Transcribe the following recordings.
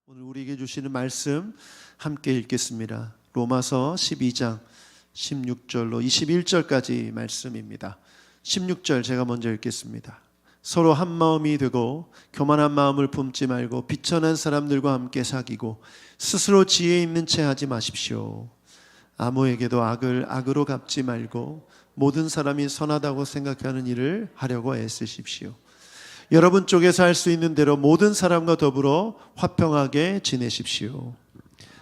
오늘 우리에게 주시는 말씀 함께 읽겠습니다. 로마서 12장 16절로 21절까지 말씀입니다. 16절 제가 먼저 읽겠습니다. 서로 한 마음이 되고 교만한 마음을 품지 말고 비천한 사람들과 함께 사귀고 스스로 지혜 있는 채 하지 마십시오. 아무에게도 악을 악으로 갚지 말고 모든 사람이 선하다고 생각하는 일을 하려고 애쓰십시오. 여러분 쪽에서 할 수 있는 대로 모든 사람과 더불어 화평하게 지내십시오.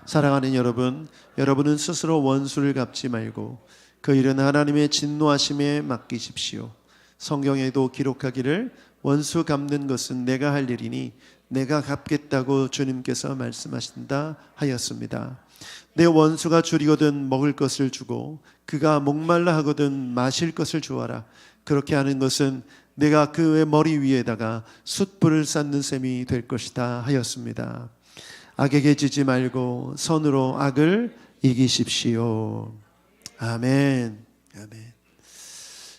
사랑하는 여러분, 여러분은 스스로 원수를 갚지 말고 그 일은 하나님의 진노하심에 맡기십시오. 성경에도 기록하기를 원수 갚는 것은 내가 할 일이니 내가 갚겠다고 주님께서 말씀하신다 하였습니다. 내 원수가 줄이거든 먹을 것을 주고 그가 목말라 하거든 마실 것을 주어라. 그렇게 하는 것은 내가 그의 머리 위에다가 숯불을 쌓는 셈이 될 것이다 하였습니다. 악에게 지지 말고 선으로 악을 이기십시오. 아멘. 아멘.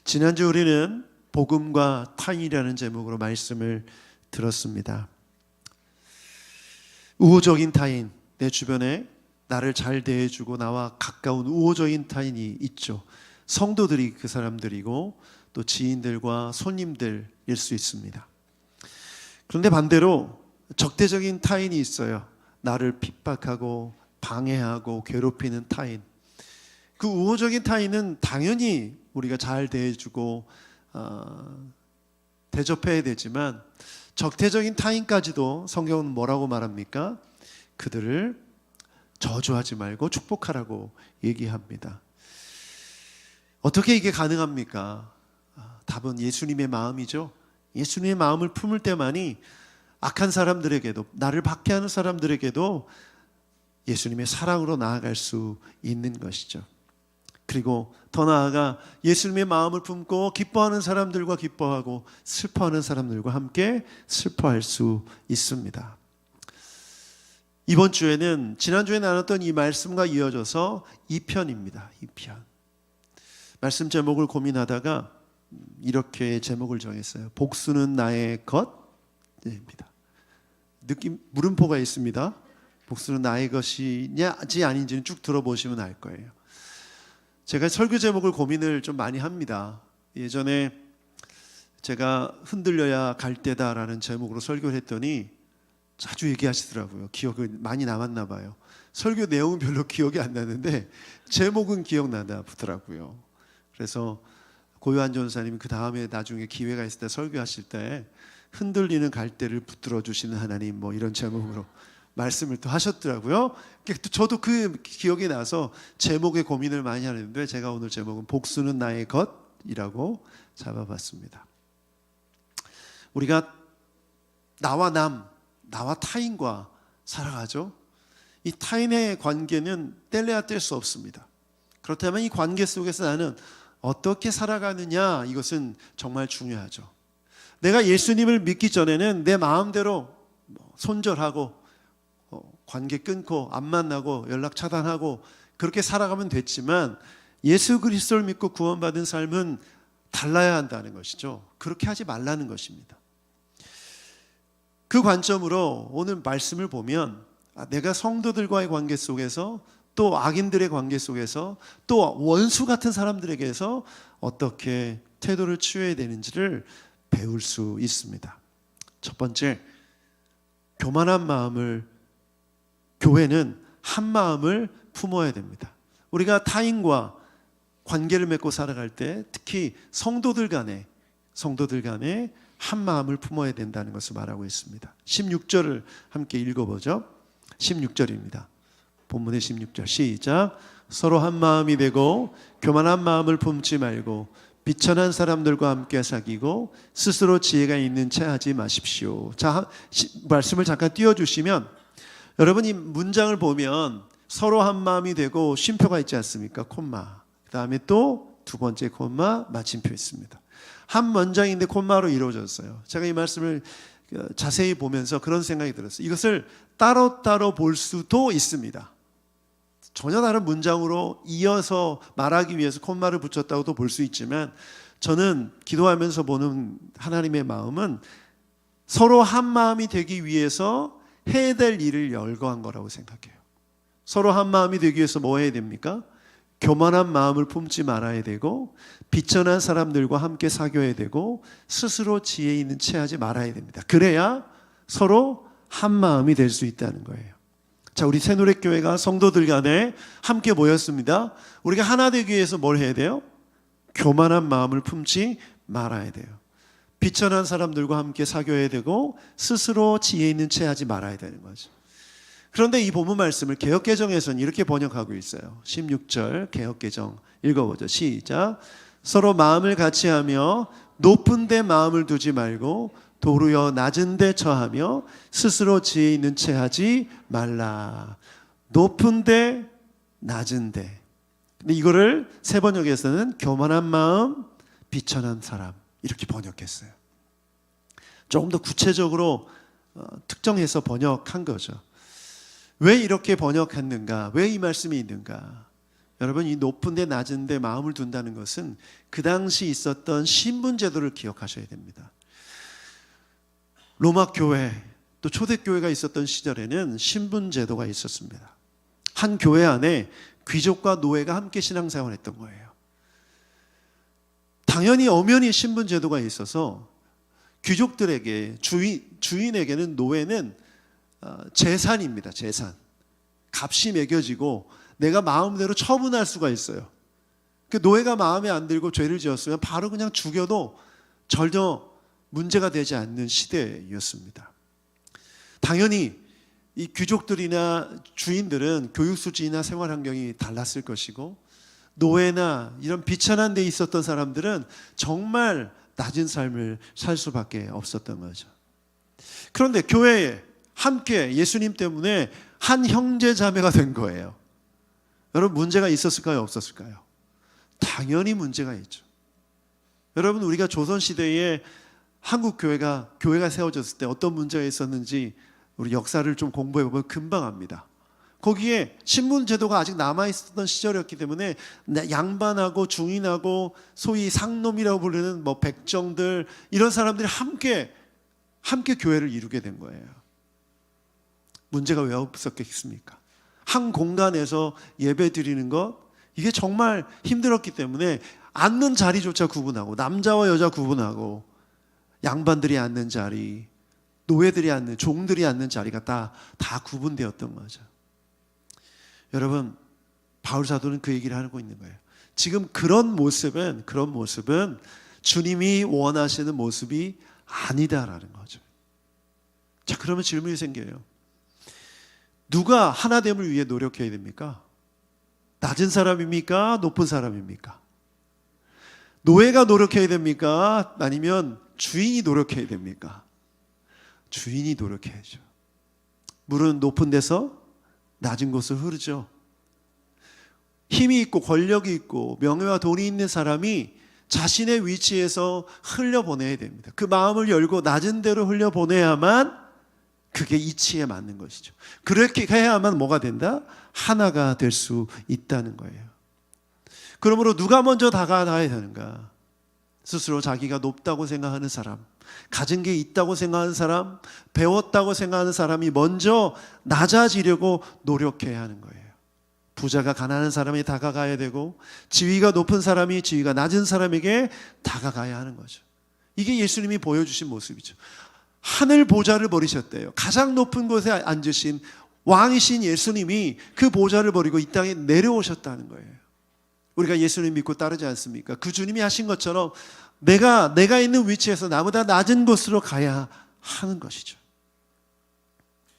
지난주 우리는 복음과 타인이라는 제목으로 말씀을 들었습니다. 우호적인 타인, 내 주변에 나를 잘 대해주고 나와 가까운 우호적인 타인이 있죠. 성도들이 그 사람들이고 또 지인들과 손님들일 수 있습니다. 그런데 반대로 적대적인 타인이 있어요. 나를 핍박하고 방해하고 괴롭히는 타인. 그 우호적인 타인은 당연히 우리가 잘 대해주고 대접해야 되지만 적대적인 타인까지도 성경은 뭐라고 말합니까? 그들을 저주하지 말고 축복하라고 얘기합니다. 어떻게 이게 가능합니까? 답은 예수님의 마음이죠. 예수님의 마음을 품을 때만이 악한 사람들에게도, 나를 박해하는 사람들에게도 예수님의 사랑으로 나아갈 수 있는 것이죠. 그리고 더 나아가 예수님의 마음을 품고 기뻐하는 사람들과 기뻐하고 슬퍼하는 사람들과 함께 슬퍼할 수 있습니다. 이번 주에는 지난주에 나눴던 이 말씀과 이어져서 2편입니다. 2편. 말씀 제목을 고민하다가 이렇게 제목을 정했어요. 복수는 나의 것입니다. 느낌 물음표가 있습니다. 복수는 나의 것이냐지 아닌지는 쭉 들어보시면 알 거예요. 제가 설교 제목을 고민을 좀 많이 합니다. 예전에 제가 흔들려야 갈 때다라는 제목으로 설교를 했더니 자주 얘기하시더라고요. 기억이 많이 남았나 봐요. 설교 내용은 별로 기억이 안 나는데 제목은 기억나나 보더라고요. 그래서 고요한 전사님이 그 다음에 나중에 기회가 있을 때 설교하실 때 흔들리는 갈대를 붙들어 주시는 하나님 뭐 이런 제목으로 말씀을 또 하셨더라고요. 저도 그 기억이 나서 제목에 고민을 많이 하는데 제가 오늘 제목은 복수는 나의 것이라고 잡아봤습니다. 우리가 나와 타인과 살아가죠. 이 타인의 관계는 뗄래야 뗄 수 없습니다. 그렇다면 이 관계 속에서 나는 어떻게 살아가느냐, 이것은 정말 중요하죠. 내가 예수님을 믿기 전에는 내 마음대로 손절하고 관계 끊고 안 만나고 연락 차단하고 그렇게 살아가면 됐지만 예수 그리스도를 믿고 구원받은 삶은 달라야 한다는 것이죠. 그렇게 하지 말라는 것입니다. 그 관점으로 오늘 말씀을 보면 내가 성도들과의 관계 속에서 또 악인들의 관계 속에서 또 원수 같은 사람들에게서 어떻게 태도를 취해야 되는지를 배울 수 있습니다. 첫 번째, 교만한 마음을, 교회는 한 마음을 품어야 됩니다. 우리가 타인과 관계를 맺고 살아갈 때 특히 성도들 간에 한 마음을 품어야 된다는 것을 말하고 있습니다. 16절을 함께 읽어보죠. 16절입니다. 본문의 16절 시작. 서로 한 마음이 되고 교만한 마음을 품지 말고 비천한 사람들과 함께 사귀고 스스로 지혜가 있는 채 하지 마십시오. 자, 말씀을 잠깐 띄워주시면 여러분 이 문장을 보면 서로 한 마음이 되고 쉼표가 있지 않습니까? 콤마. 그 다음에 또 두 번째 콤마 마침표 있습니다. 한 문장인데 콤마로 이루어졌어요. 제가 이 말씀을 자세히 보면서 그런 생각이 들었어요. 이것을 따로따로 볼 수도 있습니다. 전혀 다른 문장으로 이어서 말하기 위해서 콤마를 붙였다고도 볼 수 있지만 저는 기도하면서 보는 하나님의 마음은 서로 한 마음이 되기 위해서 해야 될 일을 열거한 거라고 생각해요. 서로 한 마음이 되기 위해서 뭐 해야 됩니까? 교만한 마음을 품지 말아야 되고, 비천한 사람들과 함께 사귀어야 되고, 스스로 지혜 있는 채 하지 말아야 됩니다. 그래야 서로 한 마음이 될 수 있다는 거예요. 자, 우리 새노래교회가 성도들 간에 함께 모였습니다. 우리가 하나 되기 위해서 뭘 해야 돼요? 교만한 마음을 품지 말아야 돼요. 비천한 사람들과 함께 사귀어야 되고, 스스로 지혜 있는 채 하지 말아야 되는 거죠. 그런데 이 본문 말씀을 개역개정에서는 이렇게 번역하고 있어요. 16절 개역개정 읽어보죠. 시작. 서로 마음을 같이 하며 높은 데 마음을 두지 말고 도리어 낮은 데 처하며 스스로 지혜 있는 채 하지 말라. 높은 데 낮은 데. 근데 이거를 새 번역에서는 교만한 마음 비천한 사람 이렇게 번역했어요. 조금 더 구체적으로 특정해서 번역한 거죠. 왜 이렇게 번역했는가? 왜 이 말씀이 있는가? 여러분, 이 높은 데 낮은 데 마음을 둔다는 것은 그 당시 있었던 신분 제도를 기억하셔야 됩니다. 로마 교회 또 초대교회가 있었던 시절에는 신분 제도가 있었습니다. 한 교회 안에 귀족과 노예가 함께 신앙생활을 했던 거예요. 당연히 엄연히 신분 제도가 있어서 귀족들에게 주인에게는 노예는 재산입니다. 재산. 값이 매겨지고 내가 마음대로 처분할 수가 있어요. 그 노예가 마음에 안 들고 죄를 지었으면 바로 그냥 죽여도 전혀 문제가 되지 않는 시대였습니다. 당연히 이 귀족들이나 주인들은 교육 수준이나 생활 환경이 달랐을 것이고, 노예나 이런 비천한 데 있었던 사람들은 정말 낮은 삶을 살 수밖에 없었던 거죠. 그런데 교회에 함께 예수님 때문에 한 형제 자매가 된 거예요. 여러분, 문제가 있었을까요? 없었을까요? 당연히 문제가 있죠. 여러분, 우리가 조선시대에 한국 교회가 세워졌을 때 어떤 문제가 있었는지 우리 역사를 좀 공부해보면 금방 압니다. 거기에 신분 제도가 아직 남아있었던 시절이었기 때문에 양반하고 중인하고 소위 상놈이라고 부르는 백정들, 이런 사람들이 함께 교회를 이루게 된 거예요. 문제가 왜 없었겠습니까? 한 공간에서 예배 드리는 것, 이게 정말 힘들었기 때문에 앉는 자리조차 구분하고, 남자와 여자 구분하고, 양반들이 앉는 자리, 노예들이 앉는, 종들이 앉는 자리가 다 구분되었던 거죠. 여러분, 바울 사도는 그 얘기를 하고 있는 거예요. 지금 그런 모습은 주님이 원하시는 모습이 아니다라는 거죠. 자, 그러면 질문이 생겨요. 누가 하나됨을 위해 노력해야 됩니까? 낮은 사람입니까? 높은 사람입니까? 노예가 노력해야 됩니까? 아니면 주인이 노력해야 됩니까? 주인이 노력해야죠. 물은 높은 데서 낮은 곳을 흐르죠. 힘이 있고 권력이 있고 명예와 돈이 있는 사람이 자신의 위치에서 흘려보내야 됩니다. 그 마음을 열고 낮은 데로 흘려보내야만 그게 이치에 맞는 것이죠. 그렇게 해야만 뭐가 된다? 하나가 될 수 있다는 거예요. 그러므로 누가 먼저 다가가야 되는가? 스스로 자기가 높다고 생각하는 사람, 가진 게 있다고 생각하는 사람, 배웠다고 생각하는 사람이 먼저 낮아지려고 노력해야 하는 거예요. 부자가 가난한 사람에 다가가야 되고, 지위가 높은 사람이 지위가 낮은 사람에게 다가가야 하는 거죠. 이게 예수님이 보여주신 모습이죠. 하늘 보좌를 버리셨대요. 가장 높은 곳에 앉으신 왕이신 예수님이 그 보좌를 버리고 이 땅에 내려오셨다는 거예요. 우리가 예수님 믿고 따르지 않습니까? 그 주님이 하신 것처럼 내가 있는 위치에서 나보다 낮은 곳으로 가야 하는 것이죠.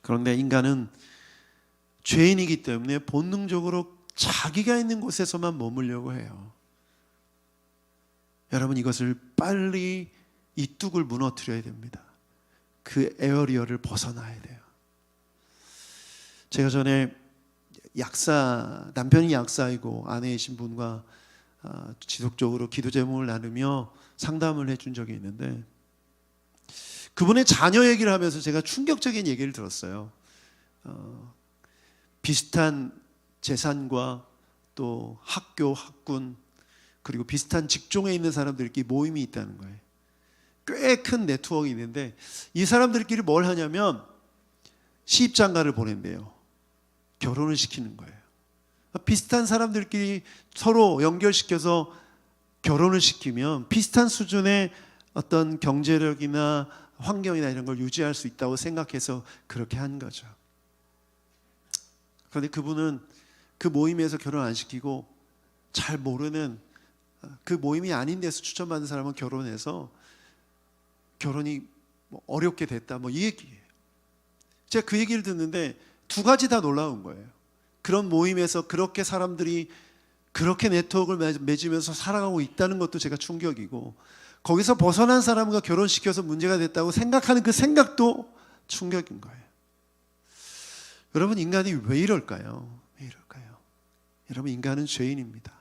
그런데 인간은 죄인이기 때문에 본능적으로 자기가 있는 곳에서만 머물려고 해요. 여러분, 이것을 빨리 이 뚝을 무너뜨려야 됩니다. 그 에어리어를 벗어나야 돼요. 제가 전에 남편이 약사이고 아내이신 분과 지속적으로 기도 제목을 나누며 상담을 해준 적이 있는데, 그분의 자녀 얘기를 하면서 제가 충격적인 얘기를 들었어요. 비슷한 재산과 또 학교, 학군, 그리고 비슷한 직종에 있는 사람들끼리 모임이 있다는 거예요. 꽤 큰 네트워크가 있는데 이 사람들끼리 뭘 하냐면 시집장가를 보낸대요. 결혼을 시키는 거예요. 비슷한 사람들끼리 서로 연결시켜서 결혼을 시키면 비슷한 수준의 어떤 경제력이나 환경이나 이런 걸 유지할 수 있다고 생각해서 그렇게 한 거죠. 그런데 그분은 그 모임에서 결혼 안 시키고 잘 모르는 그 모임이 아닌 데서 추천받은 사람은 결혼해서 결혼이 어렵게 됐다 이 얘기예요. 제가 그 얘기를 듣는데 두 가지 다 놀라운 거예요. 그런 모임에서 그렇게 사람들이 그렇게 네트워크를 맺으면서 살아가고 있다는 것도 제가 충격이고, 거기서 벗어난 사람과 결혼시켜서 문제가 됐다고 생각하는 그 생각도 충격인 거예요. 여러분, 인간이 왜 이럴까요? 왜 이럴까요? 여러분, 인간은 죄인입니다.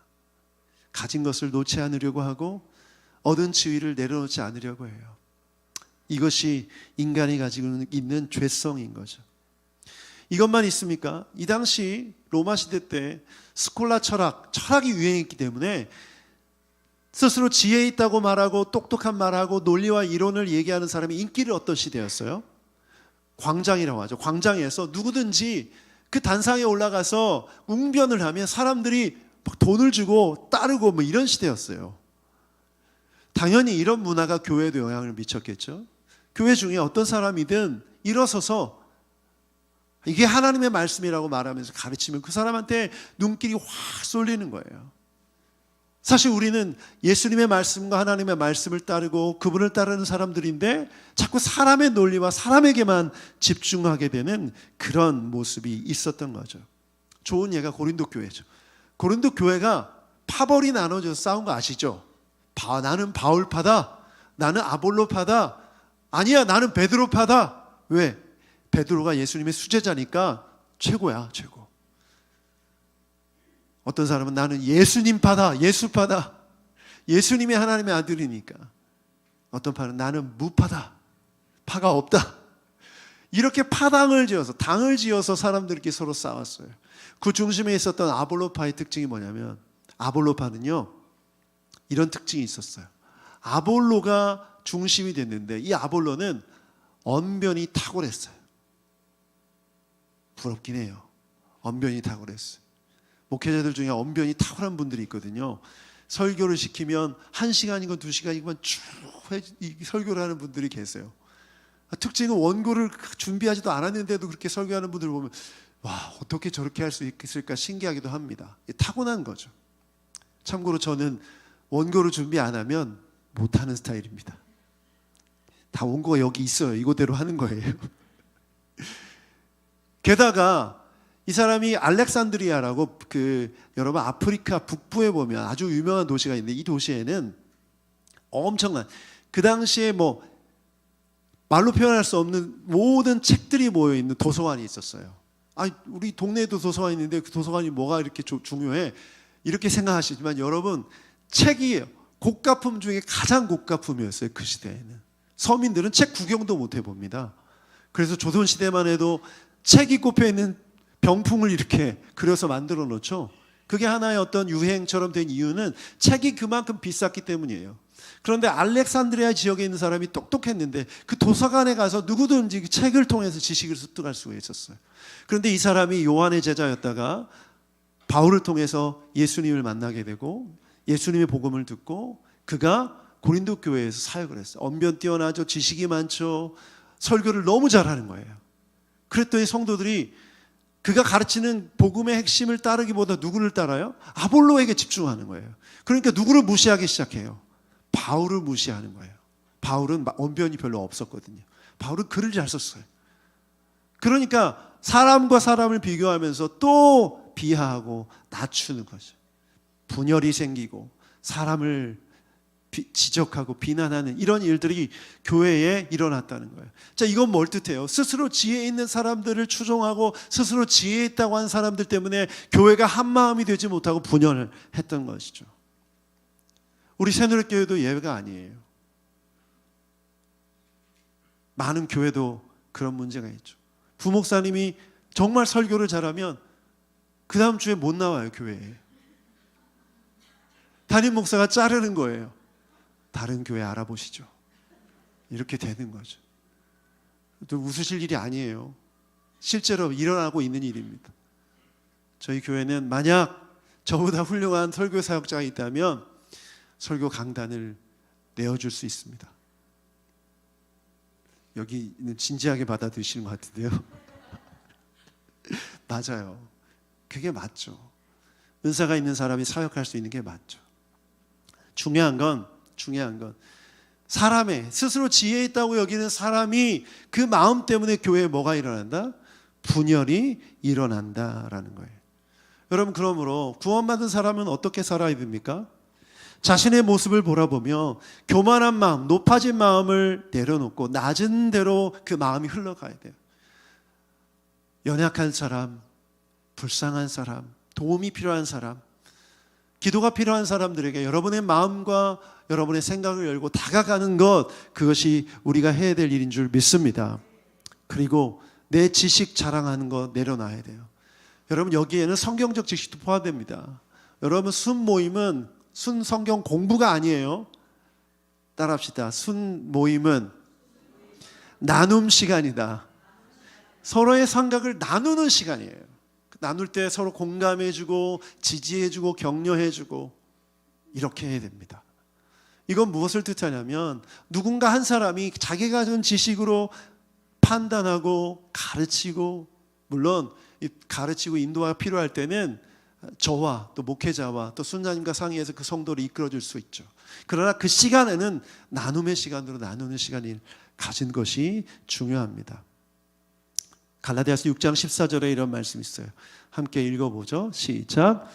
가진 것을 놓지 않으려고 하고 얻은 지위를 내려놓지 않으려고 해요. 이것이 인간이 가지고 있는 죄성인 거죠. 이것만 있습니까? 이 당시 로마 시대 때 스콜라 철학이 유행했기 때문에 스스로 지혜 있다고 말하고 똑똑한 말하고 논리와 이론을 얘기하는 사람이 인기를 얻던 시대였어요. 광장이라고 하죠. 광장에서 누구든지 그 단상에 올라가서 웅변을 하면 사람들이 돈을 주고 따르고 이런 시대였어요. 당연히 이런 문화가 교회에도 영향을 미쳤겠죠. 교회 중에 어떤 사람이든 일어서서 이게 하나님의 말씀이라고 말하면서 가르치면 그 사람한테 눈길이 확 쏠리는 거예요. 사실 우리는 예수님의 말씀과 하나님의 말씀을 따르고 그분을 따르는 사람들인데 자꾸 사람의 논리와 사람에게만 집중하게 되는 그런 모습이 있었던 거죠. 좋은 예가 고린도 교회죠. 고린도 교회가 파벌이 나눠져서 싸운 거 아시죠? 나는 바울파다, 나는 아볼로파다, 아니야 나는 베드로파다. 왜? 베드로가 예수님의 수제자니까 최고야, 최고. 어떤 사람은 나는 예수님파다, 예수파다, 예수님이 하나님의 아들이니까. 어떤 파는 나는 무파다, 파가 없다. 이렇게 파당을 지어서, 당을 지어서 사람들끼리 서로 싸웠어요. 그 중심에 있었던 아볼로파의 특징이 뭐냐면, 아볼로파는요 이런 특징이 있었어요. 아볼로가 중심이 됐는데 이 아볼로는 언변이 탁월했어요. 부럽긴 해요. 언변이 탁월했어요. 목회자들 중에 언변이 탁월한 분들이 있거든요. 설교를 시키면 1시간이건 2시간이건 쭉 설교를 하는 분들이 계세요. 특징은 원고를 준비하지도 않았는데도 그렇게 설교하는 분들을 보면 와, 어떻게 저렇게 할 수 있을까 신기하기도 합니다. 타고난 거죠. 참고로 저는 원고를 준비 안 하면 못하는 스타일입니다. 다 원고가 여기 있어요. 이거대로 하는 거예요. 게다가 이 사람이 알렉산드리아라고 여러분 아프리카 북부에 보면 아주 유명한 도시가 있는데 이 도시에는 엄청난 그 당시에 말로 표현할 수 없는 모든 책들이 모여 있는 도서관이 있었어요. 우리 동네에도 도서관이 있는데 그 도서관이 뭐가 이렇게 중요해? 이렇게 생각하시지만 여러분, 책이 고가품 중에 가장 고가품이었어요. 그 시대에는 서민들은 책 구경도 못 해봅니다. 그래서 조선시대만 해도 책이 꼽혀있는 병풍을 이렇게 그려서 만들어 놓죠. 그게 하나의 어떤 유행처럼 된 이유는 책이 그만큼 비쌌기 때문이에요. 그런데 알렉산드리아 지역에 있는 사람이 똑똑했는데 그 도서관에 가서 누구든지 그 책을 통해서 지식을 습득할 수가 있었어요. 그런데 이 사람이 요한의 제자였다가 바울을 통해서 예수님을 만나게 되고 예수님의 복음을 듣고 그가 고린도 교회에서 사역을 했어요. 언변 뛰어나죠. 지식이 많죠. 설교를 너무 잘하는 거예요. 그랬더니 성도들이 그가 가르치는 복음의 핵심을 따르기보다 누구를 따라요? 아볼로에게 집중하는 거예요. 그러니까 누구를 무시하기 시작해요? 바울을 무시하는 거예요. 바울은 언변이 별로 없었거든요. 바울은 글을 잘 썼어요. 그러니까 사람과 사람을 비교하면서 또 비하하고 낮추는 거죠. 분열이 생기고 사람을 지적하고 비난하는 이런 일들이 교회에 일어났다는 거예요. 자, 이건 뭘 뜻해요? 스스로 지혜 있는 사람들을 추종하고 스스로 지혜 있다고 하는 사람들 때문에 교회가 한 마음이 되지 못하고 분열을 했던 것이죠. 우리 새누리교회도 예외가 아니에요. 많은 교회도 그런 문제가 있죠. 부목사님이 정말 설교를 잘하면 그 다음 주에 못 나와요, 교회에. 담임 목사가 자르는 거예요. 다른 교회 알아보시죠. 이렇게 되는 거죠. 또 웃으실 일이 아니에요. 실제로 일어나고 있는 일입니다. 저희 교회는 만약 저보다 훌륭한 설교 사역자가 있다면 설교 강단을 내어줄 수 있습니다. 여기는 진지하게 받아들이시는 것 같은데요. 맞아요. 그게 맞죠. 은사가 있는 사람이 사역할 수 있는 게 맞죠. 중요한 건 사람의 스스로 지혜 있다고 여기는 사람이 그 마음 때문에 교회에 뭐가 일어난다? 분열이 일어난다라는 거예요. 여러분, 그러므로 구원받은 사람은 어떻게 살아야 됩니까? 자신의 모습을 돌아보며 교만한 마음, 높아진 마음을 내려놓고 낮은 대로 그 마음이 흘러가야 돼요. 연약한 사람, 불쌍한 사람, 도움이 필요한 사람, 기도가 필요한 사람들에게 여러분의 마음과 여러분의 생각을 열고 다가가는 것, 그것이 우리가 해야 될 일인 줄 믿습니다. 그리고 내 지식 자랑하는 거 내려놔야 돼요. 여러분, 여기에는 성경적 지식도 포함됩니다. 여러분, 순 모임은 순 성경 공부가 아니에요. 따라합시다. 순 모임은 나눔 시간이다. 서로의 생각을 나누는 시간이에요. 나눌 때 서로 공감해주고 지지해주고 격려해주고 이렇게 해야 됩니다. 이건 무엇을 뜻하냐면 누군가 한 사람이 자기가 가진 지식으로 판단하고 가르치고, 물론 가르치고 인도가 필요할 때는 저와 또 목회자와 또 순자님과 상의해서 그 성도를 이끌어줄 수 있죠. 그러나 그 시간에는 나눔의 시간으로 나누는 시간을 가진 것이 중요합니다. 갈라디아서 6장 14절에 이런 말씀이 있어요. 함께 읽어보죠. 시작.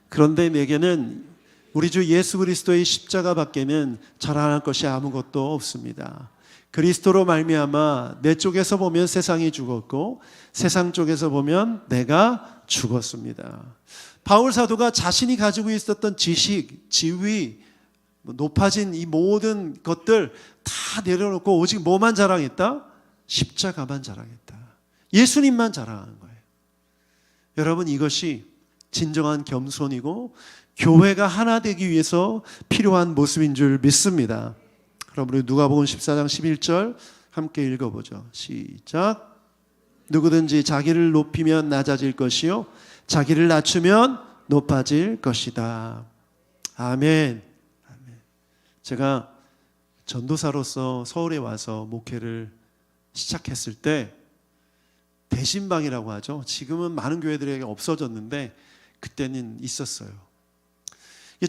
그런데 내게는 우리 주 예수 그리스도의 십자가 밖에는 자랑할 것이 아무것도 없습니다. 그리스도로 말미암아 내 쪽에서 보면 세상이 죽었고 세상 쪽에서 보면 내가 죽었습니다. 바울 사도가 자신이 가지고 있었던 지식, 지위, 높아진 이 모든 것들 다 내려놓고 오직 뭐만 자랑했다? 십자가만 자랑했다. 예수님만 자랑하는 거예요. 여러분, 이것이 진정한 겸손이고 교회가 하나 되기 위해서 필요한 모습인 줄 믿습니다. 그럼 우리 누가복음 14장 11절 함께 읽어보죠. 시작. 누구든지 자기를 높이면 낮아질 것이요 자기를 낮추면 높아질 것이다. 아멘. 제가 전도사로서 서울에 와서 목회를 시작했을 때 대신방이라고 하죠. 지금은 많은 교회들에게 없어졌는데 그때는 있었어요.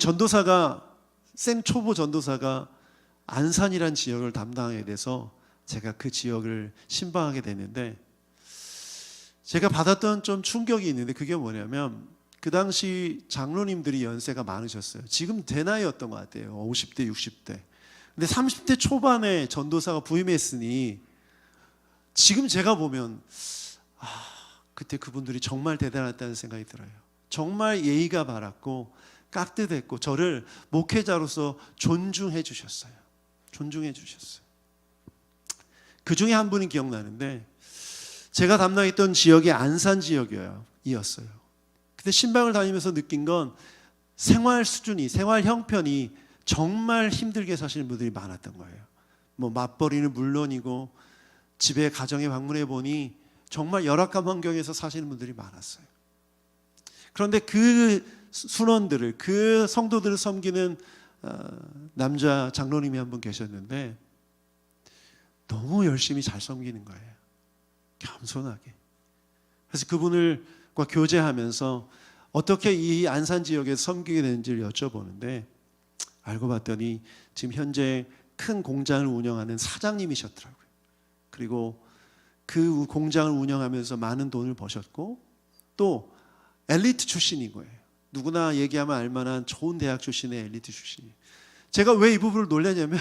전도사가, 생초보 전도사가 안산이란 지역을 담당하게 돼서 제가 그 지역을 신방하게 됐는데, 제가 받았던 좀 충격이 있는데 그게 뭐냐면 그 당시 장로님들이 연세가 많으셨어요. 지금 제 나이였던 것 같아요. 50대, 60대. 근데 30대 초반에 전도사가 부임했으니 지금 제가 보면 그때 그분들이 정말 대단했다는 생각이 들어요. 정말 예의가 바랐고 깍듯했고 저를 목회자로서 존중해 주셨어요. 그 중에 한 분이 기억나는데, 제가 담당했던 지역이 안산 지역이었어요. 근데 신방을 다니면서 느낀 건 생활 수준이, 생활 형편이 정말 힘들게 사시는 분들이 많았던 거예요. 맞벌이는 물론이고 집에 가정에 방문해 보니 정말 열악한 환경에서 사시는 분들이 많았어요. 그런데 그 순원들을, 그 성도들을 섬기는 남자 장로님이 한 분 계셨는데 너무 열심히 잘 섬기는 거예요. 겸손하게. 그래서 그분과 교제하면서 어떻게 이 안산 지역에서 섬기게 되는지를 여쭤보는데 알고 봤더니 지금 현재 큰 공장을 운영하는 사장님이셨더라고요. 그리고 그 공장을 운영하면서 많은 돈을 버셨고 또 엘리트 출신인 거예요. 누구나 얘기하면 알만한 좋은 대학 출신의 엘리트 출신이에요. 제가 왜 이 부분을 놀라냐면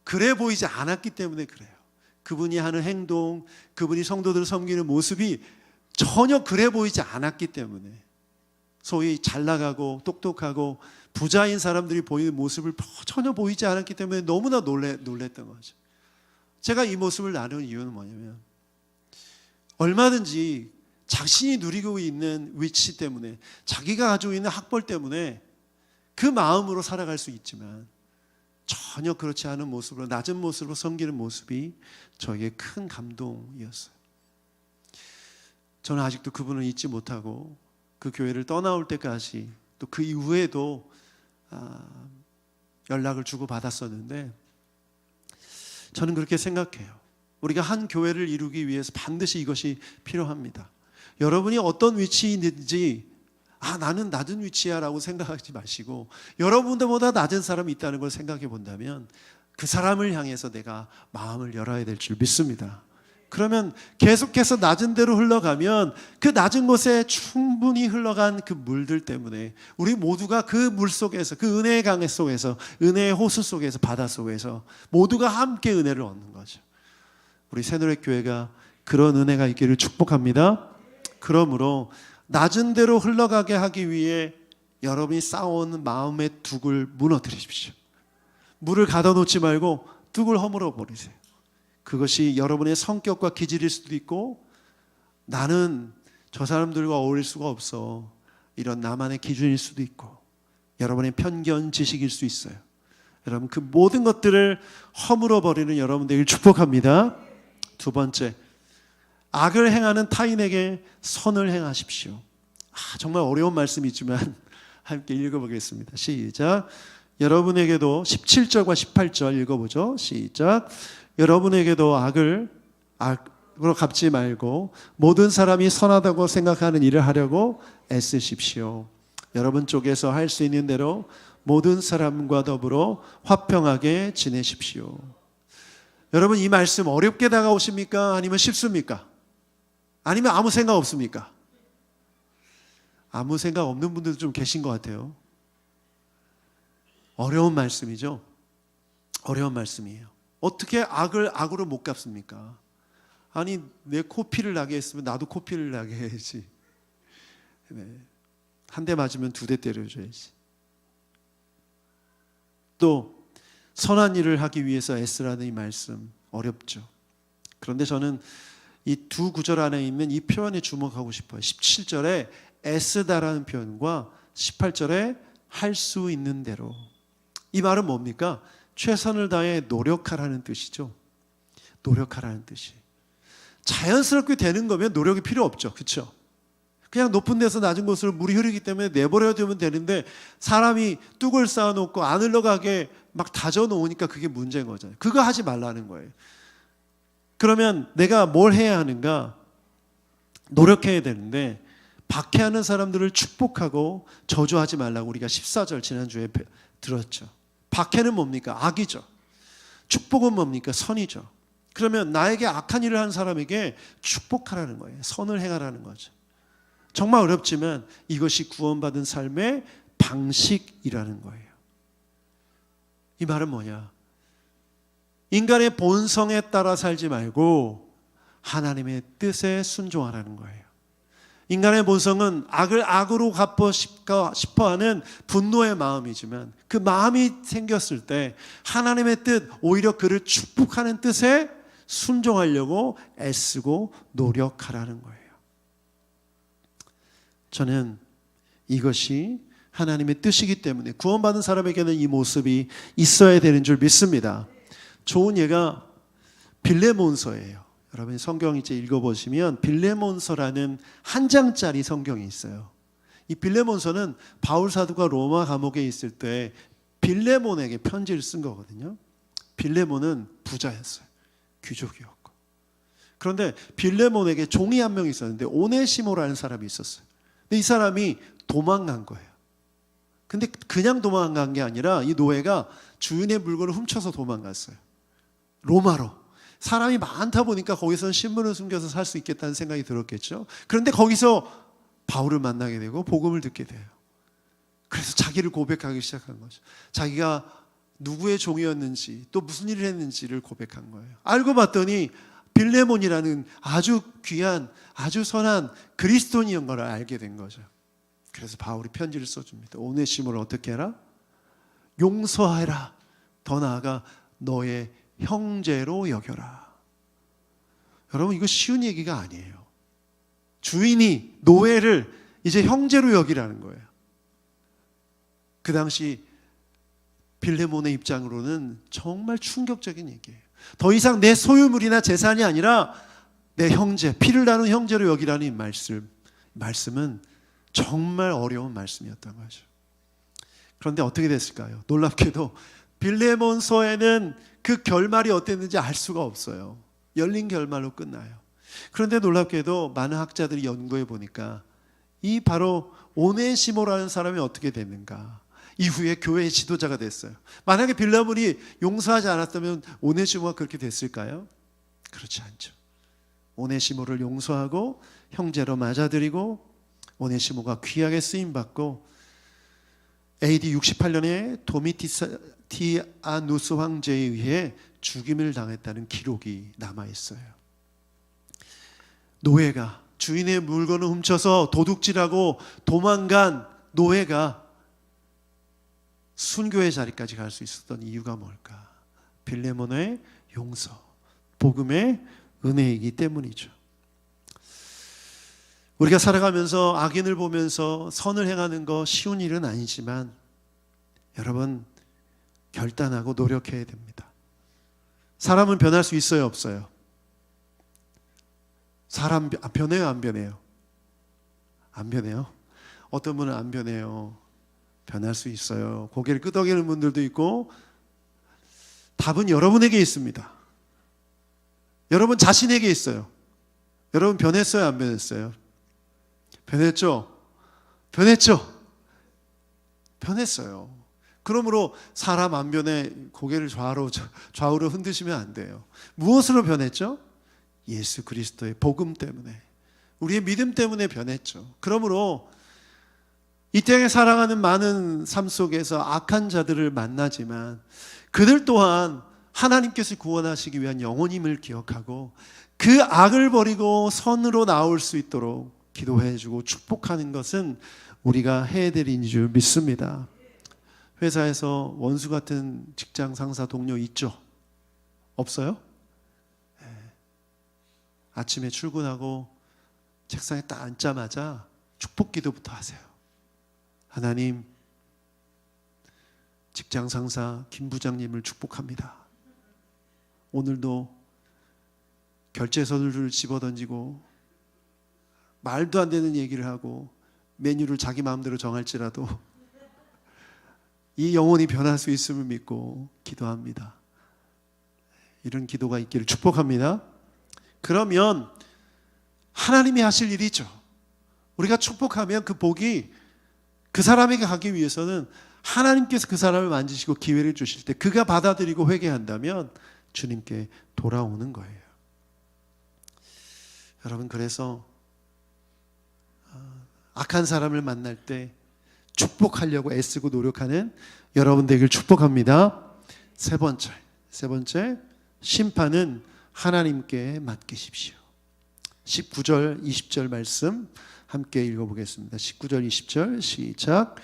그래 보이지 않았기 때문에 그래요. 그분이 하는 행동, 그분이 성도들을 섬기는 모습이 전혀 그래 보이지 않았기 때문에, 소위 잘 나가고 똑똑하고 부자인 사람들이 보이는 모습을 전혀 보이지 않았기 때문에 너무나 놀랬던 거죠. 제가 이 모습을 나누는 이유는 뭐냐면 얼마든지 자신이 누리고 있는 위치 때문에, 자기가 가지고 있는 학벌 때문에 그 마음으로 살아갈 수 있지만 전혀 그렇지 않은 모습으로, 낮은 모습으로 섬기는 모습이 저에게 큰 감동이었어요. 저는 아직도 그분을 잊지 못하고 그 교회를 떠나올 때까지 또 그 이후에도 연락을 주고 받았었는데, 저는 그렇게 생각해요. 우리가 한 교회를 이루기 위해서 반드시 이것이 필요합니다. 여러분이 어떤 위치에 있는지, 나는 낮은 위치야 라고 생각하지 마시고, 여러분들보다 낮은 사람이 있다는 걸 생각해 본다면 그 사람을 향해서 내가 마음을 열어야 될 줄 믿습니다. 그러면 계속해서 낮은 데로 흘러가면 그 낮은 곳에 충분히 흘러간 그 물들 때문에 우리 모두가 그 물 속에서, 그 은혜의 강의 속에서, 은혜의 호수 속에서, 바다 속에서 모두가 함께 은혜를 얻는 거죠. 우리 새노래교회가 그런 은혜가 있기를 축복합니다. 그러므로 낮은 데로 흘러가게 하기 위해 여러분이 쌓아온 마음의 둑을 무너뜨리십시오. 물을 가둬놓지 말고 둑을 허물어 버리세요. 그것이 여러분의 성격과 기질일 수도 있고, 나는 저 사람들과 어울릴 수가 없어, 이런 나만의 기준일 수도 있고, 여러분의 편견 지식일 수 있어요. 여러분, 그 모든 것들을 허물어 버리는 여러분 되길 축복합니다. 두 번째, 악을 행하는 타인에게 선을 행하십시오. 정말 어려운 말씀이지만 함께 읽어보겠습니다. 시작. 여러분에게도 17절과 18절 읽어보죠. 시작. 여러분에게도 악으로 갚지 말고 모든 사람이 선하다고 생각하는 일을 하려고 애쓰십시오. 여러분 쪽에서 할 수 있는 대로 모든 사람과 더불어 화평하게 지내십시오. 여러분, 이 말씀 어렵게 다가오십니까? 아니면 쉽습니까? 아니면 아무 생각 없습니까? 아무 생각 없는 분들도 좀 계신 것 같아요. 어려운 말씀이죠. 어려운 말씀이에요. 어떻게 악을 악으로 못 갚습니까? 아니, 내 코피를 나게 했으면 나도 코피를 나게 해야지. 한 대 맞으면 두 대 때려줘야지. 또 선한 일을 하기 위해서 애쓰라는 이 말씀 어렵죠. 그런데 저는 이 두 구절 안에 있는 이 표현에 주목하고 싶어요. 17절에 애쓰다라는 표현과 18절에 할 수 있는 대로. 이 말은 뭡니까? 최선을 다해 노력하라는 뜻이죠. 노력하라는 뜻이. 자연스럽게 되는 거면 노력이 필요 없죠. 그렇죠? 그냥 높은 데서 낮은 곳으로 물이 흐르기 때문에 내버려 두면 되는데, 사람이 뚝을 쌓아놓고 안 흘러가게 막 다져놓으니까 그게 문제인 거잖아요. 그거 하지 말라는 거예요. 그러면 내가 뭘 해야 하는가? 노력해야 되는데, 박해하는 사람들을 축복하고 저주하지 말라고 우리가 14절 지난주에 들었죠. 박해는 뭡니까? 악이죠. 축복은 뭡니까? 선이죠. 그러면 나에게 악한 일을 하는 사람에게 축복하라는 거예요. 선을 행하라는 거죠. 정말 어렵지만 이것이 구원받은 삶의 방식이라는 거예요. 이 말은 뭐냐? 인간의 본성에 따라 살지 말고 하나님의 뜻에 순종하라는 거예요. 인간의 본성은 악을 악으로 갚고 싶어하는 분노의 마음이지만, 그 마음이 생겼을 때 하나님의 뜻, 오히려 그를 축복하는 뜻에 순종하려고 애쓰고 노력하라는 거예요. 저는 이것이 하나님의 뜻이기 때문에 구원받은 사람에게는 이 모습이 있어야 되는 줄 믿습니다. 좋은 예가 빌레몬서예요. 여러분 성경 이제 읽어보시면 빌레몬서라는 한 장짜리 성경이 있어요. 이 빌레몬서는 바울 사도가 로마 감옥에 있을 때 빌레몬에게 편지를 쓴 거거든요. 빌레몬은 부자였어요. 귀족이었고. 그런데 빌레몬에게 종이 한 명 있었는데 오네시모라는 사람이 있었어요. 근데 이 사람이 도망간 거예요. 근데 그냥 도망간 게 아니라 이 노예가 주인의 물건을 훔쳐서 도망갔어요. 로마로. 사람이 많다 보니까 거기서는 신분을 숨겨서 살 수 있겠다는 생각이 들었겠죠. 그런데 거기서 바울을 만나게 되고 복음을 듣게 돼요. 그래서 자기를 고백하기 시작한 거죠. 자기가 누구의 종이었는지 또 무슨 일을 했는지를 고백한 거예요. 알고 봤더니 빌레몬이라는 아주 귀한, 아주 선한 그리스도인이었던 걸 알게 된 거죠. 그래서 바울이 편지를 써줍니다. 오네시모를 어떻게 해라? 용서해라. 더 나아가 너의 형제로 여겨라. 여러분, 이거 쉬운 얘기가 아니에요. 주인이 노예를 이제 형제로 여기라는 거예요. 그 당시 빌레몬의 입장으로는 정말 충격적인 얘기예요. 더 이상 내 소유물이나 재산이 아니라 내 형제, 피를 나눈 형제로 여기라는 이 말씀은 정말 어려운 말씀이었던 거죠. 그런데 어떻게 됐을까요? 놀랍게도 빌레몬서에는 그 결말이 어땠는지 알 수가 없어요. 열린 결말로 끝나요. 그런데 놀랍게도 많은 학자들이 연구해 보니까 이 바로 오네시모라는 사람이 어떻게 됐는가, 이후에 교회의 지도자가 됐어요. 만약에 빌레몬이 용서하지 않았다면 오네시모가 그렇게 됐을까요? 그렇지 않죠. 오네시모를 용서하고 형제로 맞아들이고 오네시모가 귀하게 쓰임받고 AD 68년에 도미티아누스 황제에 의해 죽임을 당했다는 기록이 남아있어요. 노예가 주인의 물건을 훔쳐서 도둑질하고 도망간 노예가 순교의 자리까지 갈 수 있었던 이유가 뭘까? 빌레몬의 용서, 복음의 은혜이기 때문이죠. 우리가 살아가면서 악인을 보면서 선을 행하는 거 쉬운 일은 아니지만 여러분, 결단하고 노력해야 됩니다. 사람은 변할 수 있어요, 없어요? 사람 변해요, 안 변해요? 안 변해요? 어떤 분은 안 변해요. 변할 수 있어요. 고개를 끄덕이는 분들도 있고, 답은 여러분에게 있습니다. 여러분 자신에게 있어요. 여러분 변했어요, 안 변했어요? 변했죠? 변했죠? 변했어요. 그러므로 사람 안 변해 고개를 좌우로 흔드시면 안 돼요. 무엇으로 변했죠? 예수 그리스도의 복음 때문에, 우리의 믿음 때문에 변했죠. 그러므로 이 땅에 살아가는 많은 삶 속에서 악한 자들을 만나지만 그들 또한 하나님께서 구원하시기 위한 영혼임을 기억하고 그 악을 버리고 선으로 나올 수 있도록 기도해주고 축복하는 것은 우리가 해야 될 일인 줄 믿습니다. 회사에서 원수 같은 직장 상사 동료 있죠? 없어요? 네. 아침에 출근하고 책상에 딱 앉자마자 축복 기도부터 하세요. 하나님, 직장 상사 김 부장님을 축복합니다. 오늘도 결제서류를 집어던지고 말도 안 되는 얘기를 하고 메뉴를 자기 마음대로 정할지라도 이 영혼이 변할 수 있음을 믿고 기도합니다. 이런 기도가 있기를 축복합니다. 그러면 하나님이 하실 일이죠. 우리가 축복하면 그 복이 그 사람에게 가기 위해서는 하나님께서 그 사람을 만지시고 기회를 주실 때 그가 받아들이고 회개한다면 주님께 돌아오는 거예요. 여러분, 그래서 악한 사람을 만날 때 축복하려고 애쓰고 노력하는 여러분 되길 축복합니다. 세 번째, 심판은 하나님께 맡기십시오. 19절 20절 말씀 함께 읽어보겠습니다. 19절 20절 시작.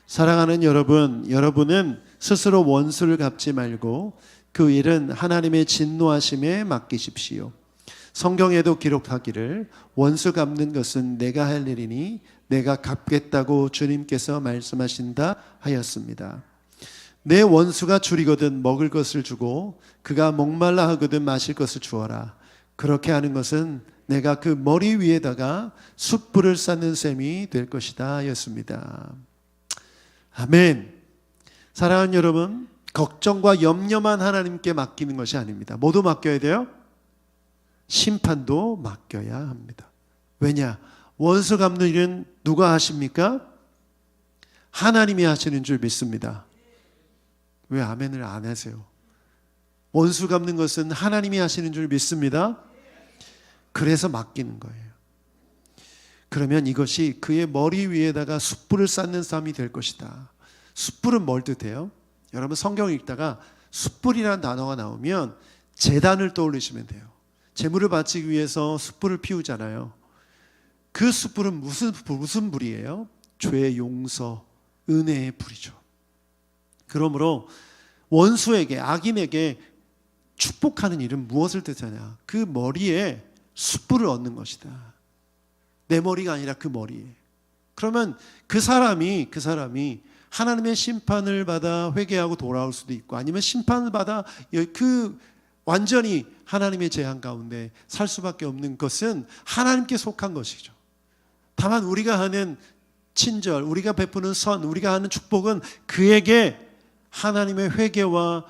사랑하는 여러분, 여러분은 스스로 원수를 갚지 말고 그 일은 하나님의 진노하심에 맡기십시오. 성경에도 기록하기를 원수 갚는 것은 내가 할 일이니 내가 갚겠다고 주님께서 말씀하신다 하였습니다. 내 원수가 줄이거든 먹을 것을 주고 그가 목말라 하거든 마실 것을 주어라. 그렇게 하는 것은 내가 그 머리 위에다가 숯불을 쌓는 셈이 될 것이다 하였습니다. 아멘. 사랑하는 여러분, 걱정과 염려만 하나님께 맡기는 것이 아닙니다. 뭐도 맡겨야 돼요? 심판도 맡겨야 합니다. 왜냐? 원수 갚는 일은 누가 하십니까? 하나님이 하시는 줄 믿습니다. 왜 아멘을 안 하세요? 원수 갚는 것은 하나님이 하시는 줄 믿습니다. 그래서 맡기는 거예요. 그러면 이것이 그의 머리 위에다가 숯불을 쌓는 삶이 될 것이다. 숯불은 뭘 뜻해요? 여러분 성경 읽다가 숯불이라는 단어가 나오면 제단을 떠올리시면 돼요. 제물을 바치기 위해서 숯불을 피우잖아요. 그 숯불은 무슨 불이에요? 죄의 용서, 은혜의 불이죠. 그러므로 원수에게, 악인에게 축복하는 일은 무엇을 뜻하냐? 그 머리에 숯불을 얻는 것이다. 내 머리가 아니라 그 머리에. 그러면 그 사람이 하나님의 심판을 받아 회개하고 돌아올 수도 있고, 아니면 심판을 받아 그 완전히 하나님의 제한 가운데 살 수밖에 없는 것은 하나님께 속한 것이죠. 다만 우리가 하는 친절, 우리가 베푸는 선, 우리가 하는 축복은 그에게 하나님의 회개와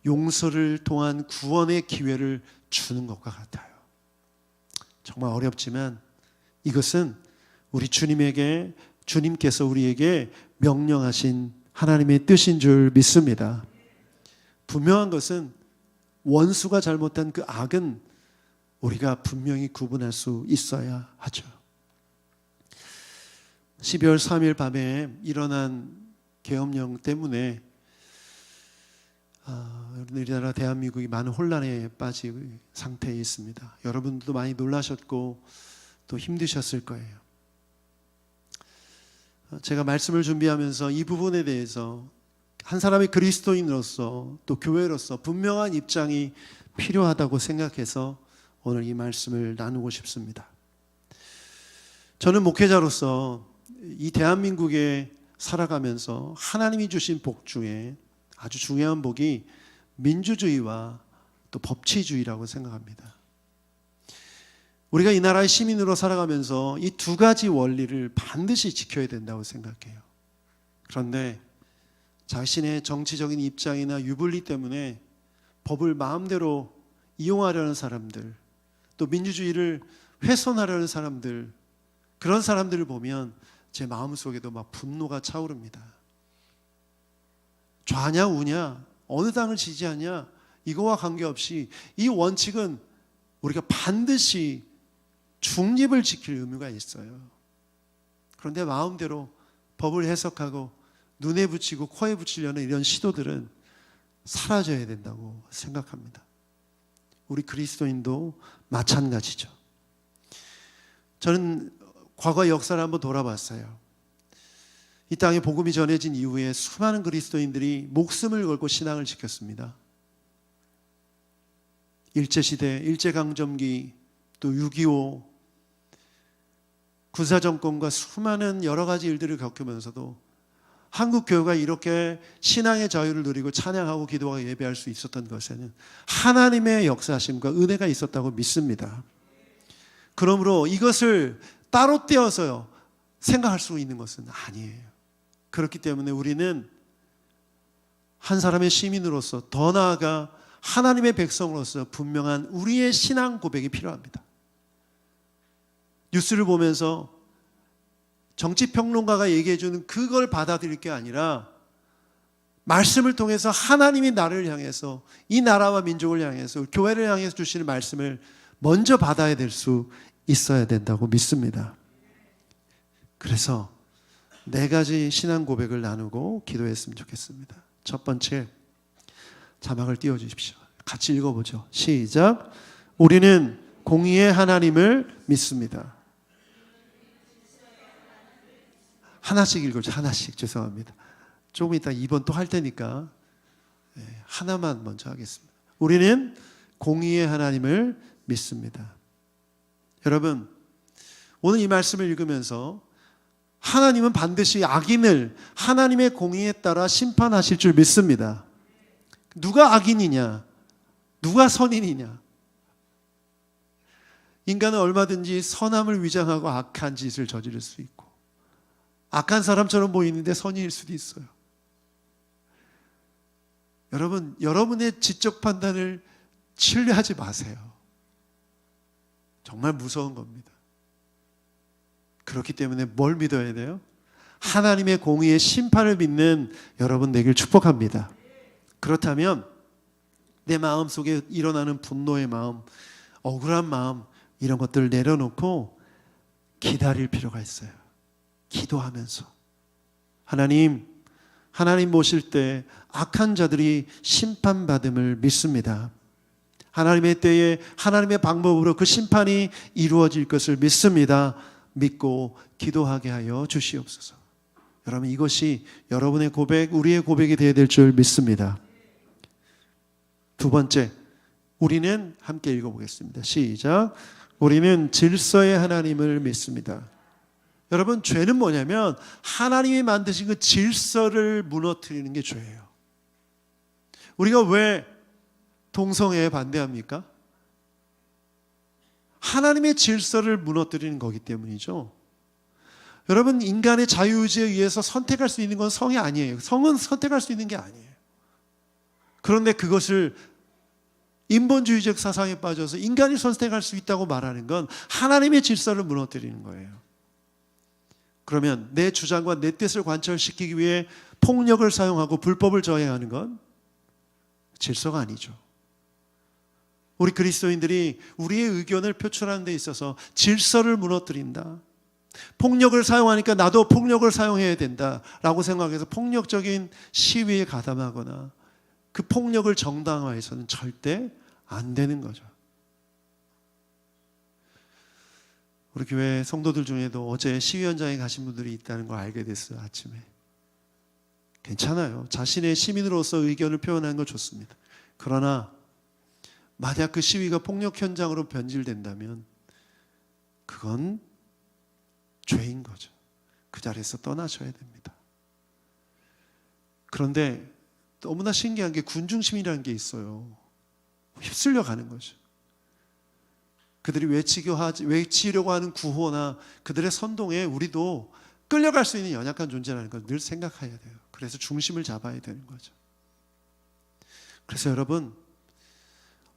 용서를 통한 구원의 기회를 주는 것과 같아요. 정말 어렵지만 이것은 우리 주님께서 우리에게 명령하신 하나님의 뜻인 줄 믿습니다. 분명한 것은 원수가 잘못한 그 악은 우리가 분명히 구분할 수 있어야 하죠. 12월 3일 밤에 일어난 계엄령 때문에 우리나라 대한민국이 많은 혼란에 빠진 상태에 있습니다. 여러분들도 많이 놀라셨고 또 힘드셨을 거예요. 제가 말씀을 준비하면서 이 부분에 대해서 한 사람의 그리스도인으로서 또 교회로서 분명한 입장이 필요하다고 생각해서 오늘 이 말씀을 나누고 싶습니다. 저는 목회자로서 이 대한민국에 살아가면서 하나님이 주신 복 중에 아주 중요한 복이 민주주의와 또 법치주의라고 생각합니다. 우리가 이 나라의 시민으로 살아가면서 이 두 가지 원리를 반드시 지켜야 된다고 생각해요. 그런데 자신의 정치적인 입장이나 유불리 때문에 법을 마음대로 이용하려는 사람들, 또 민주주의를 훼손하려는 사람들, 그런 사람들을 보면 제 마음속에도 막 분노가 차오릅니다. 좌냐 우냐, 어느 당을 지지하냐, 이거와 관계없이 이 원칙은 우리가 반드시 중립을 지킬 의무가 있어요. 그런데 마음대로 법을 해석하고 눈에 붙이고 코에 붙이려는 이런 시도들은 사라져야 된다고 생각합니다. 우리 그리스도인도 마찬가지죠. 저는 과거 역사를 한번 돌아봤어요. 이 땅에 복음이 전해진 이후에 수많은 그리스도인들이 목숨을 걸고 신앙을 지켰습니다. 일제시대, 일제강점기, 또 6.25 군사정권과 수많은 여러 가지 일들을 겪으면서도 한국 교회가 이렇게 신앙의 자유를 누리고 찬양하고 기도하고 예배할 수 있었던 것에는 하나님의 역사하심과 은혜가 있었다고 믿습니다. 그러므로 이것을 따로 떼어서요 생각할 수 있는 것은 아니에요. 그렇기 때문에 우리는 한 사람의 시민으로서, 더 나아가 하나님의 백성으로서 분명한 우리의 신앙 고백이 필요합니다. 뉴스를 보면서 정치평론가가 얘기해주는 그걸 받아들일 게 아니라 말씀을 통해서 하나님이 나를 향해서, 이 나라와 민족을 향해서, 교회를 향해서 주시는 말씀을 먼저 받아야 될 수 있어야 된다고 믿습니다. 그래서 4가지 신앙 고백을 나누고 기도했으면 좋겠습니다. 첫 번째, 자막을 띄워주십시오. 같이 읽어보죠. 시작. 우리는 공의의 하나님을 믿습니다. 하나씩 읽어줘. 하나씩. 죄송합니다. 조금 이따 2번 또 할 테니까 하나만 먼저 하겠습니다. 우리는 공의의 하나님을 믿습니다. 여러분, 오늘 이 말씀을 읽으면서 하나님은 반드시 악인을 하나님의 공의에 따라 심판하실 줄 믿습니다. 누가 악인이냐? 누가 선인이냐? 인간은 얼마든지 선함을 위장하고 악한 짓을 저지를 수 있고, 악한 사람처럼 보이는데 선의일 수도 있어요. 여러분, 여러분의 지적 판단을 신뢰하지 마세요. 정말 무서운 겁니다. 그렇기 때문에 뭘 믿어야 돼요? 하나님의 공의의 심판을 믿는 여러분 되길 축복합니다. 그렇다면 내 마음속에 일어나는 분노의 마음, 억울한 마음, 이런 것들을 내려놓고 기다릴 필요가 있어요. 기도하면서 하나님 모실 때 악한 자들이 심판받음을 믿습니다. 하나님의 때에 하나님의 방법으로 그 심판이 이루어질 것을 믿습니다. 믿고 기도하게 하여 주시옵소서. 여러분, 이것이 여러분의 고백, 우리의 고백이 되어야 될 줄 믿습니다. 두 번째, 우리는 함께 읽어보겠습니다. 시작. 우리는 질서의 하나님을 믿습니다. 여러분, 죄는 뭐냐면 하나님이 만드신 그 질서를 무너뜨리는 게 죄예요. 우리가 왜 동성애에 반대합니까? 하나님의 질서를 무너뜨리는 거기 때문이죠. 여러분, 인간의 자유의지에 의해서 선택할 수 있는 건 성이 아니에요. 성은 선택할 수 있는 게 아니에요. 그런데 그것을 인본주의적 사상에 빠져서 인간이 선택할 수 있다고 말하는 건 하나님의 질서를 무너뜨리는 거예요. 그러면 내 주장과 내 뜻을 관철시키기 위해 폭력을 사용하고 불법을 저행하는 건 질서가 아니죠. 우리 그리스도인들이 우리의 의견을 표출하는 데 있어서 질서를 무너뜨린다, 폭력을 사용하니까 나도 폭력을 사용해야 된다라고 생각해서 폭력적인 시위에 가담하거나 그 폭력을 정당화해서는 절대 안 되는 거죠. 우리 교회 성도들 중에도 어제 시위 현장에 가신 분들이 있다는 걸 알게 됐어요. 아침에. 괜찮아요. 자신의 시민으로서 의견을 표현하는 건 좋습니다. 그러나 만약 그 시위가 폭력 현장으로 변질된다면 그건 죄인 거죠. 그 자리에서 떠나셔야 됩니다. 그런데 너무나 신기한 게 군중심이라는 게 있어요. 휩쓸려 가는 거죠. 그들이 외치려고 하는 구호나 그들의 선동에 우리도 끌려갈 수 있는 연약한 존재라는 걸 늘 생각해야 돼요. 그래서 중심을 잡아야 되는 거죠. 그래서 여러분,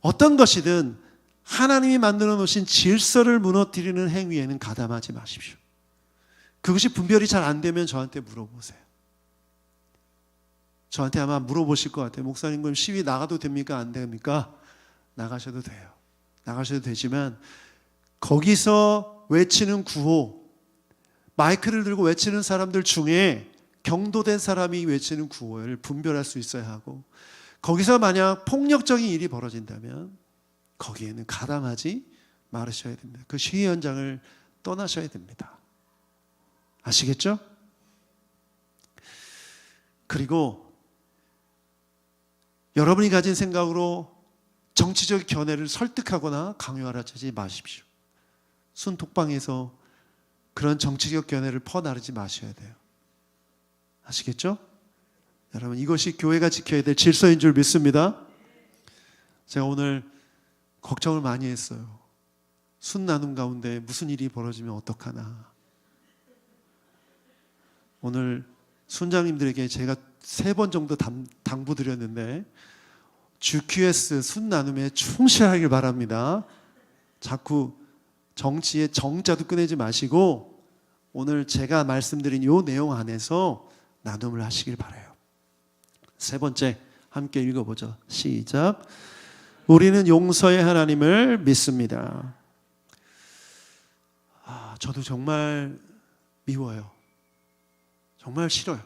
어떤 것이든 하나님이 만들어 놓으신 질서를 무너뜨리는 행위에는 가담하지 마십시오. 그것이 분별이 잘 안 되면 저한테 물어보세요. 저한테 아마 물어보실 것 같아요. 목사님, 그럼 시위 나가도 됩니까? 안 됩니까? 나가셔도 돼요. 나가셔도 되지만 거기서 외치는 구호, 마이크를 들고 외치는 사람들 중에 경도된 사람이 외치는 구호를 분별할 수 있어야 하고, 거기서 만약 폭력적인 일이 벌어진다면 거기에는 가담하지 말으셔야 됩니다. 그 시위 현장을 떠나셔야 됩니다. 아시겠죠? 그리고 여러분이 가진 생각으로 정치적 견해를 설득하거나 강요하지 마십시오. 순톡방에서 그런 정치적 견해를 퍼나르지 마셔야 돼요. 아시겠죠? 여러분, 이것이 교회가 지켜야 될 질서인 줄 믿습니다. 제가 오늘 걱정을 많이 했어요. 순 나눔 가운데 무슨 일이 벌어지면 어떡하나. 오늘 순장님들에게 제가 3번 정도 당부드렸는데 GQS 순 나눔에 충실하길 바랍니다. 자꾸 정치의 정자도 꺼내지 마시고 오늘 제가 말씀드린 이 내용 안에서 나눔을 하시길 바라요. 3번째, 함께 읽어보죠. 시작. 우리는 용서의 하나님을 믿습니다. 저도 정말 미워요. 정말 싫어요.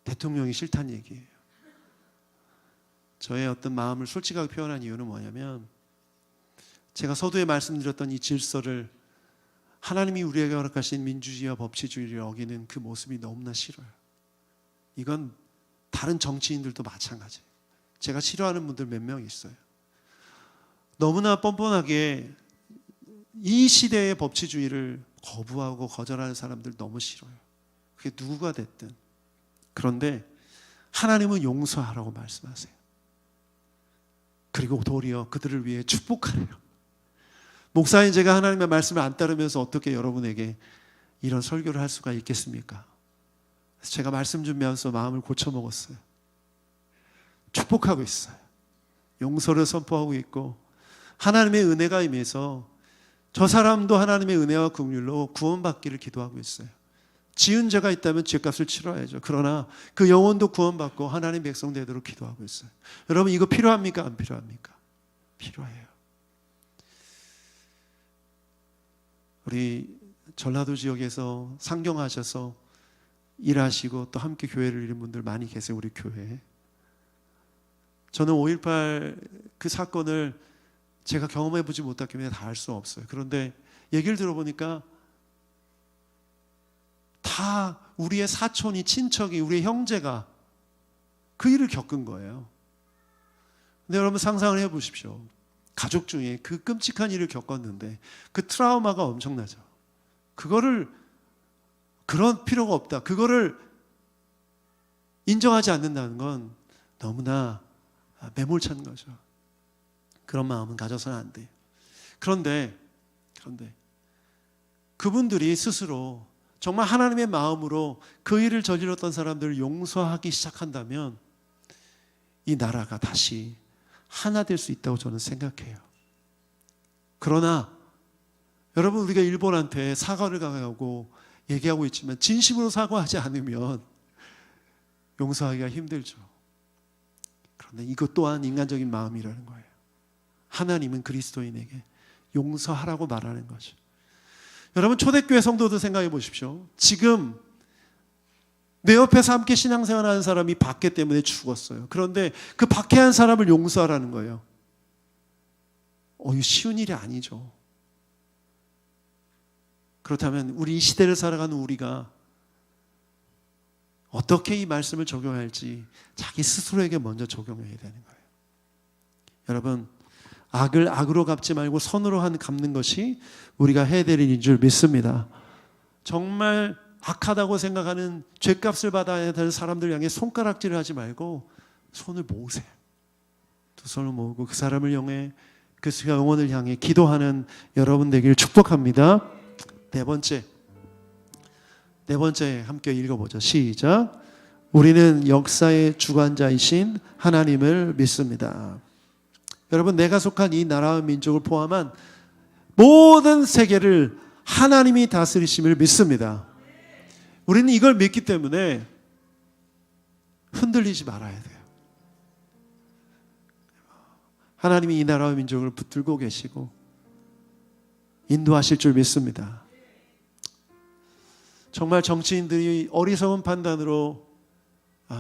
대통령이 싫다는 얘기예요. 저의 어떤 마음을 솔직하게 표현한 이유는 뭐냐면, 제가 서두에 말씀드렸던 이 질서를, 하나님이 우리에게 허락하신 민주주의와 법치주의를 어기는 그 모습이 너무나 싫어요. 이건 다른 정치인들도 마찬가지예요. 제가 싫어하는 분들 몇 명 있어요. 너무나 뻔뻔하게 이 시대의 법치주의를 거부하고 거절하는 사람들 너무 싫어요. 그게 누구가 됐든. 그런데 하나님은 용서하라고 말씀하세요. 그리고 도리어 그들을 위해 축복하래요. 목사인 제가 하나님의 말씀을 안 따르면서 어떻게 여러분에게 이런 설교를 할 수가 있겠습니까? 그래서 제가 말씀 준비하면서 마음을 고쳐먹었어요. 축복하고 있어요. 용서를 선포하고 있고, 하나님의 은혜가 임해서 저 사람도 하나님의 은혜와 긍휼로 구원받기를 기도하고 있어요. 지은 죄가 있다면 죄값을 치러야죠. 그러나 그 영혼도 구원받고 하나님 백성 되도록 기도하고 있어요. 여러분, 이거 필요합니까? 안 필요합니까? 필요해요. 우리 전라도 지역에서 상경하셔서 일하시고 또 함께 교회를 이룬 분들 많이 계세요. 우리 교회에. 저는 5.18 그 사건을 제가 경험해보지 못했기 때문에 다 알 수 없어요. 그런데 얘기를 들어보니까 다 우리의 사촌이, 친척이, 우리의 형제가 그 일을 겪은 거예요. 근데 여러분 상상을 해보십시오. 가족 중에 그 끔찍한 일을 겪었는데 그 트라우마가 엄청나죠. 그거를, 그런 필요가 없다, 그거를 인정하지 않는다는 건 너무나 매몰찬 거죠. 그런 마음은 가져서는 안 돼요. 그런데 그분들이 스스로 정말 하나님의 마음으로 그 일을 저질렀던 사람들을 용서하기 시작한다면 이 나라가 다시 하나 될 수 있다고 저는 생각해요. 그러나 여러분, 우리가 일본한테 사과를 강요하고 얘기하고 있지만 진심으로 사과하지 않으면 용서하기가 힘들죠. 그런데 이것 또한 인간적인 마음이라는 거예요. 하나님은 그리스도인에게 용서하라고 말하는 거죠. 여러분, 초대교회 성도들 생각해 보십시오. 지금 내 옆에서 함께 신앙생활하는 사람이 박해 때문에 죽었어요. 그런데 그 박해한 사람을 용서하라는 거예요. 이거 쉬운 일이 아니죠. 그렇다면 우리 이 시대를 살아가는 우리가 어떻게 이 말씀을 적용할지 자기 스스로에게 먼저 적용해야 되는 거예요. 여러분, 악을 악으로 갚지 말고 선으로 갚는 것이 우리가 해야 될 일인 줄 믿습니다. 정말 악하다고 생각하는 죗값을 받아야 될 사람들 향해 손가락질을 하지 말고 손을 모으세요. 두 손을 모으고 그 사람을 향해, 그 영혼을 향해 기도하는 여러분 되길 축복합니다. 네 번째 함께 읽어보죠. 시작. 우리는 역사의 주관자이신 하나님을 믿습니다. 여러분, 내가 속한 이 나라와 민족을 포함한 모든 세계를 하나님이 다스리심을 믿습니다. 우리는 이걸 믿기 때문에 흔들리지 말아야 돼요. 하나님이 이 나라와 민족을 붙들고 계시고 인도하실 줄 믿습니다. 정말 정치인들이 어리석은 판단으로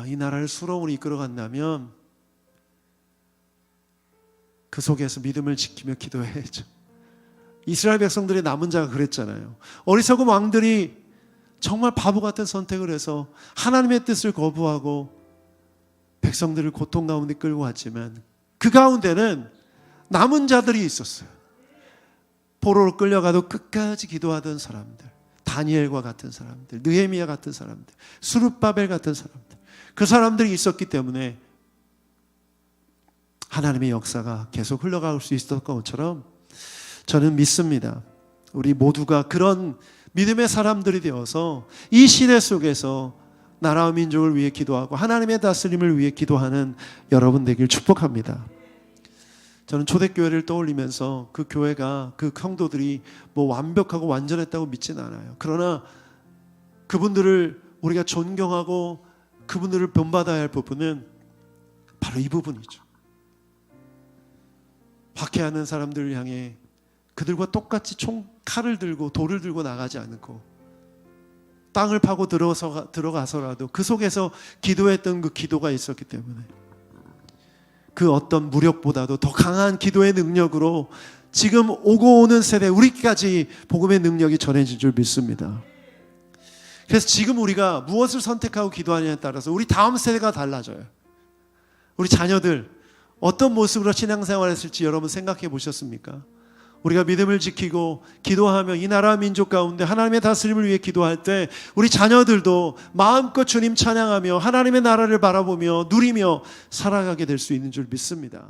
이 나라를 수렁으로 이끌어간다면 그 속에서 믿음을 지키며 기도해야죠. 이스라엘 백성들의 남은 자가 그랬잖아요. 어리석은 왕들이 정말 바보 같은 선택을 해서 하나님의 뜻을 거부하고 백성들을 고통 가운데 끌고 갔지만 그 가운데는 남은 자들이 있었어요. 포로로 끌려가도 끝까지 기도하던 사람들, 다니엘과 같은 사람들, 느헤미야 같은 사람들, 스룹바벨 같은 사람들, 그 사람들이 있었기 때문에 하나님의 역사가 계속 흘러갈 수 있었던 것처럼 저는 믿습니다. 우리 모두가 그런 믿음의 사람들이 되어서 이 시대 속에서 나라와 민족을 위해 기도하고 하나님의 다스림을 위해 기도하는 여러분 되길 축복합니다. 저는 초대교회를 떠올리면서 그 교회가, 그 성도들이 뭐 완벽하고 완전했다고 믿지는 않아요. 그러나 그분들을 우리가 존경하고 그분들을 본받아야 할 부분은 바로 이 부분이죠. 박해하는 사람들을 향해 그들과 똑같이 칼을 들고 돌을 들고 나가지 않고 땅을 파고 들어가서라도 그 속에서 기도했던 그 기도가 있었기 때문에 그 어떤 무력보다도 더 강한 기도의 능력으로 지금 오고 오는 세대 우리까지 복음의 능력이 전해질 줄 믿습니다. 그래서 지금 우리가 무엇을 선택하고 기도하느냐에 따라서 우리 다음 세대가 달라져요. 우리 자녀들 어떤 모습으로 신앙생활을 했을지 여러분 생각해 보셨습니까? 우리가 믿음을 지키고 기도하며 이 나라 민족 가운데 하나님의 다스림을 위해 기도할 때 우리 자녀들도 마음껏 주님 찬양하며 하나님의 나라를 바라보며 누리며 살아가게 될 수 있는 줄 믿습니다.